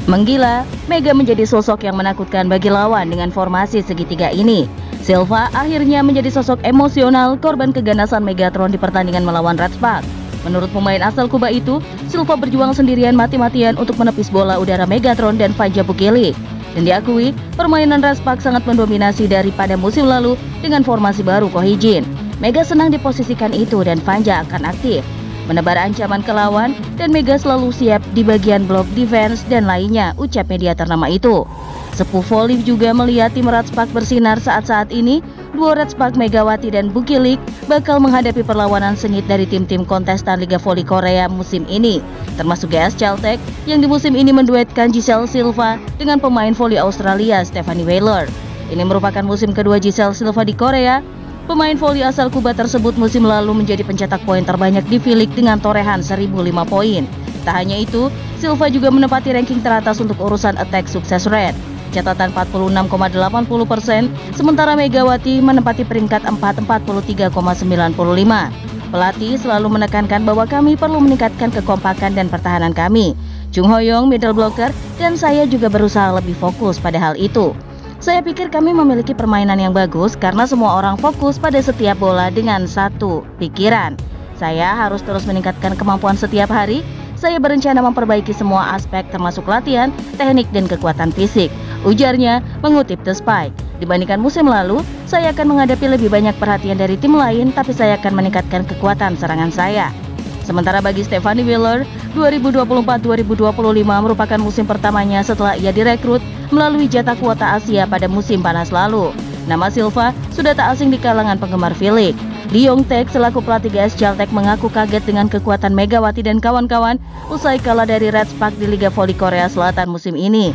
Menggila, Mega menjadi sosok yang menakutkan bagi lawan dengan formasi segitiga ini. Silva akhirnya menjadi sosok emosional korban keganasan Megatron di pertandingan melawan Red Spark. Menurut pemain asal Kuba itu, Silva berjuang sendirian mati-matian untuk menepis bola udara Megatron dan Vanja Bukilik. Dan diakui, permainan Red Spark sangat mendominasi daripada musim lalu dengan formasi baru Kohijin. Mega senang diposisikan itu dan Vanja akan aktif menebar ancaman ke lawan, dan Mega selalu siap di bagian blok defense dan lainnya, ucap media ternama itu. Sepuh Voli juga melihat tim Red Spark bersinar saat ini. Duo Red Spark Megawati dan Bukilik bakal menghadapi perlawanan sengit dari tim-tim kontestan Liga Voli Korea musim ini, termasuk GS Caltech yang di musim ini menduetkan Giselle Silva dengan pemain voli Australia Stephanie Wheeler. Ini merupakan musim kedua Giselle Silva di Korea. Pemain voli asal Kuba tersebut musim lalu menjadi pencetak poin terbanyak di V-League dengan torehan 1005 poin. Tak hanya itu, Silva juga menempati ranking teratas untuk urusan attack success rate, catatan 46,80%, sementara Megawati menempati peringkat 43,95. Pelatih selalu menekankan bahwa kami perlu meningkatkan kekompakan dan pertahanan kami. Chung Hoyong, middle blocker, dan saya juga berusaha lebih fokus pada hal itu. Saya pikir kami memiliki permainan yang bagus karena semua orang fokus pada setiap bola dengan satu pikiran. Saya harus terus meningkatkan kemampuan setiap hari. Saya berencana memperbaiki semua aspek termasuk latihan, teknik, dan kekuatan fisik, ujarnya mengutip The Spike. Dibandingkan musim lalu, saya akan menghadapi lebih banyak perhatian dari tim lain, tapi saya akan meningkatkan kekuatan serangan saya. Sementara bagi Stephanie Wheeler, 2024-2025 merupakan musim pertamanya setelah ia direkrut melalui jatah kuota Asia pada musim panas lalu. Nama Silva sudah tak asing di kalangan penggemar V-League. Lee Yong-taek selaku pelatih GS Caltech mengaku kaget dengan kekuatan Megawati dan kawan-kawan usai kalah dari Red Spark di Liga Voli Korea Selatan musim ini.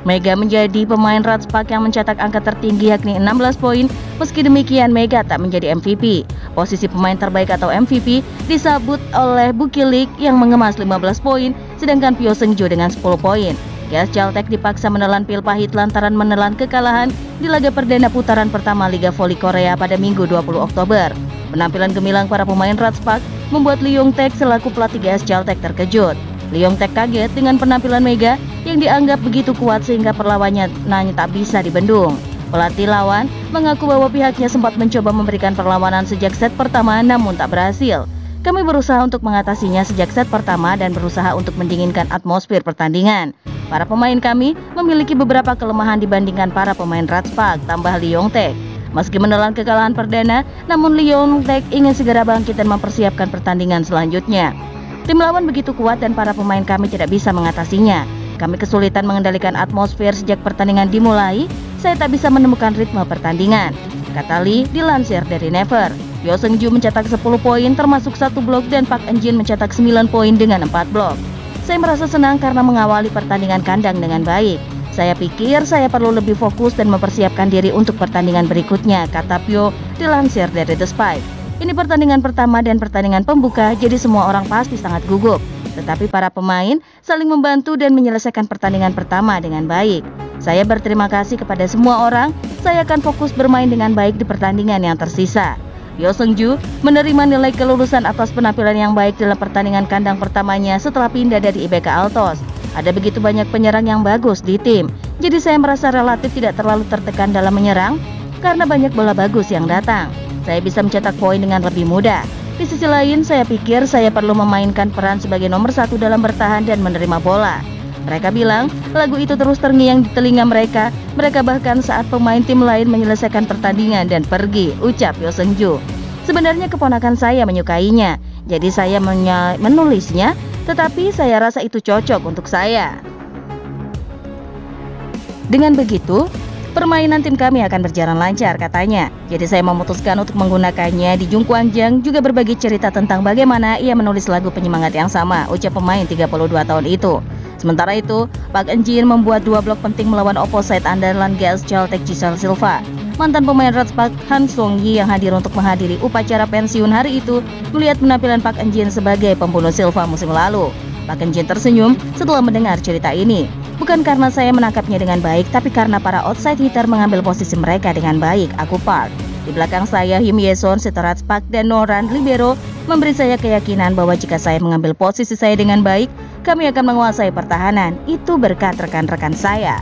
Mega menjadi pemain Red Spark yang mencetak angka tertinggi yakni 16 poin. Meski demikian, Mega tak menjadi MVP. Posisi pemain terbaik atau MVP disabut oleh Bukilik yang mengemas 15 poin, sedangkan Pyo Seung-jo dengan 10 poin. GS Caltech dipaksa menelan pil pahit lantaran menelan kekalahan di laga perdana putaran pertama Liga Voli Korea pada Minggu 20 Oktober. Penampilan gemilang para pemain Red Spark membuat Lee Yong-taek selaku pelatih GS Caltech terkejut. Lee Yong-taek kaget dengan penampilan Mega yang dianggap begitu kuat sehingga perlawannya tak bisa dibendung. Pelatih lawan mengaku bahwa pihaknya sempat mencoba memberikan perlawanan sejak set pertama namun tak berhasil. Kami berusaha untuk mengatasinya sejak set pertama dan berusaha untuk mendinginkan atmosfer pertandingan. Para pemain kami memiliki beberapa kelemahan dibandingkan para pemain Red Spark, tambah Lee Yong-taek. Meski menelan kekalahan perdana, namun Lee Yong-taek ingin segera bangkit dan mempersiapkan pertandingan selanjutnya. Tim lawan begitu kuat dan para pemain kami tidak bisa mengatasinya. Kami kesulitan mengendalikan atmosfer sejak pertandingan dimulai. Saya tak bisa menemukan ritme pertandingan, kata Lee dilansir dari Never. Pyo Seung-jo mencetak 10 poin termasuk 1 blok dan Park Eun-jin mencetak 9 poin dengan 4 blok. Saya merasa senang karena mengawali pertandingan kandang dengan baik. Saya pikir saya perlu lebih fokus dan mempersiapkan diri untuk pertandingan berikutnya, kata Pyo dilansir dari The Spike. Ini pertandingan pertama dan pertandingan pembuka, jadi semua orang pasti sangat gugup. Tetapi para pemain saling membantu dan menyelesaikan pertandingan pertama dengan baik. Saya berterima kasih kepada semua orang. Saya akan fokus bermain dengan baik di pertandingan yang tersisa. Pyo Seung-jo menerima nilai kelulusan atas penampilan yang baik dalam pertandingan kandang pertamanya setelah pindah dari IBK Altos. Ada begitu banyak penyerang yang bagus di tim, jadi saya merasa relatif tidak terlalu tertekan dalam menyerang karena banyak bola bagus yang datang. Saya bisa mencetak poin dengan lebih mudah. Di sisi lain, saya pikir saya perlu memainkan peran sebagai nomor 1 dalam bertahan dan menerima bola. Mereka bilang lagu itu terus terngiang di telinga mereka. Mereka bahkan saat pemain tim lain menyelesaikan pertandingan dan pergi, ucap Pyo Seung-jo. Sebenarnya keponakan saya menyukainya, jadi saya menulisnya, tetapi saya rasa itu cocok untuk saya. Dengan begitu, permainan tim kami akan berjalan lancar, katanya. Jadi saya memutuskan untuk menggunakannya di Jungkwanjang, juga berbagi cerita tentang bagaimana ia menulis lagu penyemangat yang sama, ucap pemain 32 tahun itu. Sementara itu, Park Eun-jin membuat 2 blok penting melawan opposite andalan GS Caltech Giselle Silva. Mantan pemain Red Spark Han Song-yi yang hadir untuk menghadiri upacara pensiun hari itu melihat penampilan Park Eun-jin sebagai pembunuh Silva musim lalu. Park Eun-jin tersenyum setelah mendengar cerita ini. Bukan karena saya menangkapnya dengan baik, tapi karena para outside hitter mengambil posisi mereka dengan baik, aku Park. Di belakang saya, Him Ye-son, setelah Red Spark dan Noran Libero memberi saya keyakinan bahwa jika saya mengambil posisi saya dengan baik, kami akan menguasai pertahanan. Itu berkat rekan-rekan saya.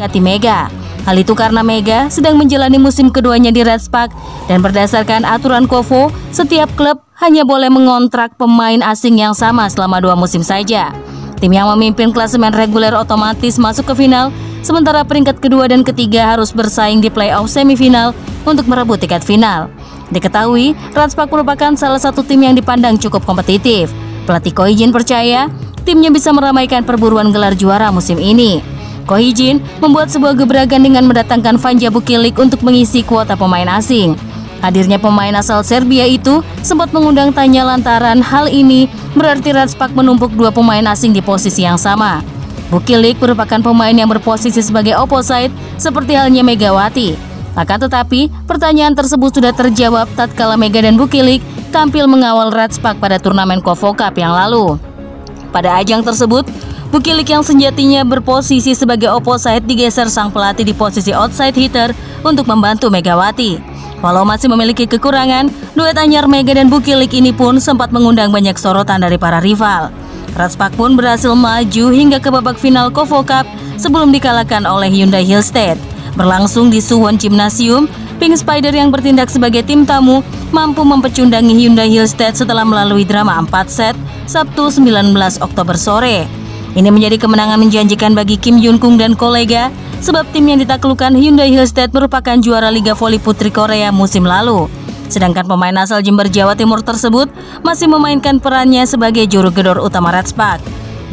Kata Mega. Hal itu karena Mega sedang menjalani musim keduanya di Reds Park dan berdasarkan aturan KOFO, setiap klub hanya boleh mengontrak pemain asing yang sama selama 2 musim saja. Tim yang memimpin klasemen reguler otomatis masuk ke final, sementara peringkat kedua dan ketiga harus bersaing di playoff semifinal untuk merebut tiket final. Diketahui, Reds Park merupakan salah satu tim yang dipandang cukup kompetitif. Pelatih Ko Hee-jin percaya timnya bisa meramaikan perburuan gelar juara musim ini. Ko Hee-jin membuat sebuah gebrakan dengan mendatangkan Vanja Vucelic untuk mengisi kuota pemain asing. Hadirnya pemain asal Serbia itu sempat mengundang tanya lantaran hal ini berarti Reds Park menumpuk 2 pemain asing di posisi yang sama. Vucelic merupakan pemain yang berposisi sebagai opposite seperti halnya Megawati. Akan tetapi, pertanyaan tersebut sudah terjawab tatkala Mega dan Vucelic tampil mengawal Reds Park pada turnamen KOFO Cup yang lalu. Pada ajang tersebut, Vucelic yang sejatinya berposisi sebagai opposite digeser sang pelatih di posisi outside hitter untuk membantu Megawati. Walau masih memiliki kekurangan, duet anyar Mega dan Vucelic ini pun sempat mengundang banyak sorotan dari para rival. Reds Park pun berhasil maju hingga ke babak final KOFO Cup sebelum dikalahkan oleh Hyundai Hillstead. Berlangsung di Suwon Gymnasium, Pink Spider yang bertindak sebagai tim tamu mampu mempecundangi Hyundai Hillstead setelah melalui drama 4 set Sabtu 19 Oktober sore. Ini menjadi kemenangan menjanjikan bagi Kim Yoon Kung dan kolega, sebab tim yang ditaklukkan Hyundai Hillstead merupakan juara Liga Voli Putri Korea musim lalu. Sedangkan pemain asal Jember, Jawa Timur tersebut masih memainkan perannya sebagai juru gedor utama Reds Park.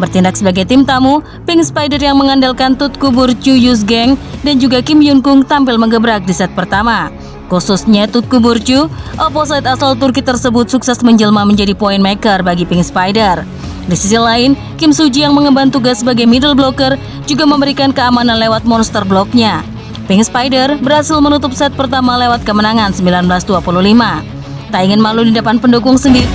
Bertindak sebagai tim tamu, Pink Spider yang mengandalkan Tutku Burcu Yuzgeng dan juga Kim Yoon Kung tampil menggebrak di set pertama. Khususnya Tutku Burcu, opposite asal Turki tersebut sukses menjelma menjadi point maker bagi Pink Spider. Di sisi lain, Kim Suji yang mengemban tugas sebagai middle blocker juga memberikan keamanan lewat monster blocknya. Pink Spider berhasil menutup set pertama lewat kemenangan 19-25. Tak ingin malu di depan pendukung sendiri,